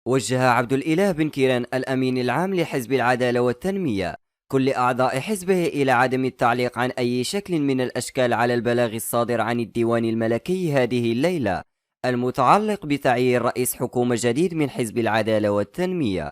وجه عبد الإله بن كيران الأمين العام لحزب العدالة والتنمية كل أعضاء حزبه إلى عدم التعليق عن أي شكل من الأشكال على البلاغ الصادر عن الديوان الملكي هذه الليلة المتعلق بتعيين رئيس حكومة جديد من حزب العدالة والتنمية.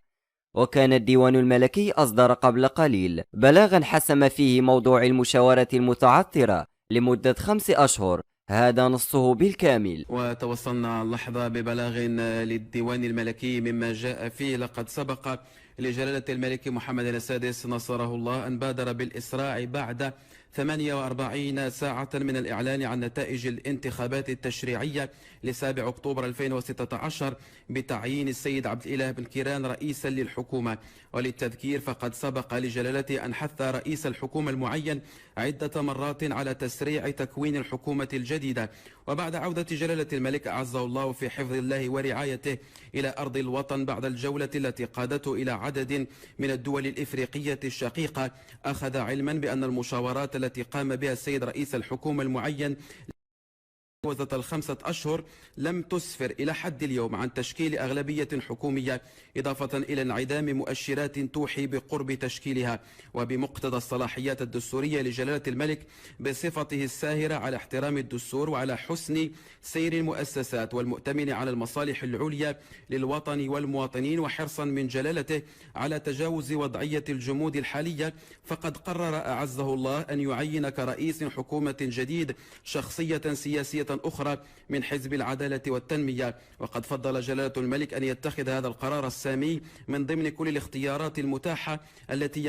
وكان الديوان الملكي أصدر قبل قليل بلاغا حسم فيه موضوع المشاورة المتعطرة لمدة 5 أشهر، هذا نصه بالكامل. وتوصلنا اللحظة ببلاغ للديوان الملكي مما جاء فيه: لقد سبق لجلالة الملك محمد السادس نصره الله أن بادر بالإسراع بعد 48 ساعة من الإعلان عن نتائج الانتخابات التشريعية لسابع أكتوبر 2016 بتعيين السيد عبد الإله بن كيران رئيسا للحكومة. وللتذكير فقد سبق لجلالته أن حث رئيس الحكومة المعين عدة مرات على تسريع تكوين الحكومة الجديدة. وبعد عودة جلالة الملك أعزه الله في حفظ الله ورعايته إلى أرض الوطن بعد الجولة التي قادته إلى عدد من الدول الإفريقية الشقيقة، أخذ علما بأن المشاورات التي قام بها السيد رئيس الحكومة المعين جاوزت 5 أشهر لم تسفر إلى حد اليوم عن تشكيل أغلبية حكومية، إضافة إلى انعدام مؤشرات توحي بقرب تشكيلها. وبمقتضى الصلاحيات الدستورية لجلالة الملك بصفته الساهرة على احترام الدستور وعلى حسن سير المؤسسات والمؤتمن على المصالح العليا للوطن والمواطنين، وحرصا من جلالته على تجاوز وضعية الجمود الحالية، فقد قرر أعزه الله أن يعين كرئيس حكومة جديد شخصية سياسية أخرى من حزب العدالة والتنمية. وقد فضل جلالة الملك أن يتخذ هذا القرار السامي من ضمن كل الاختيارات المتاحة التي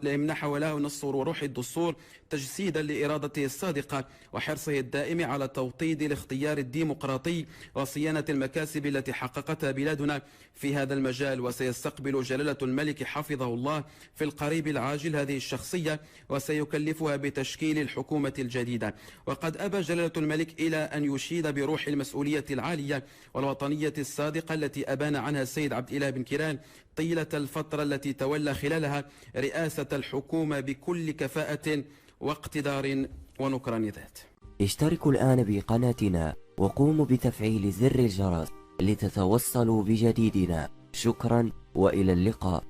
يمنحها له نص وروح الدستور، تجسيدا لإرادته الصادقة وحرصه الدائم على توطيد الاختيار الديمقراطي وصيانة المكاسب التي حققتها بلادنا في هذا المجال. وسيستقبل جلالة الملك حفظه الله في القريب العاجل هذه الشخصية وسيكلفها بتشكيل الحكومة الجديدة. وقد أبى جلالة الملك إلى أن يشيد بروح المسؤولية العالية والوطنية الصادقة التي أبان عنها السيد عبد الإله بن كيران طيلة الفترة التي تولى خلالها رئاسة الحكومة بكل كفاءة واقتدار ونكران ذات. اشتركوا الآن بقناتنا وقوموا بتفعيل زر الجرس لتتوصلوا بجديدنا. شكرا وإلى اللقاء.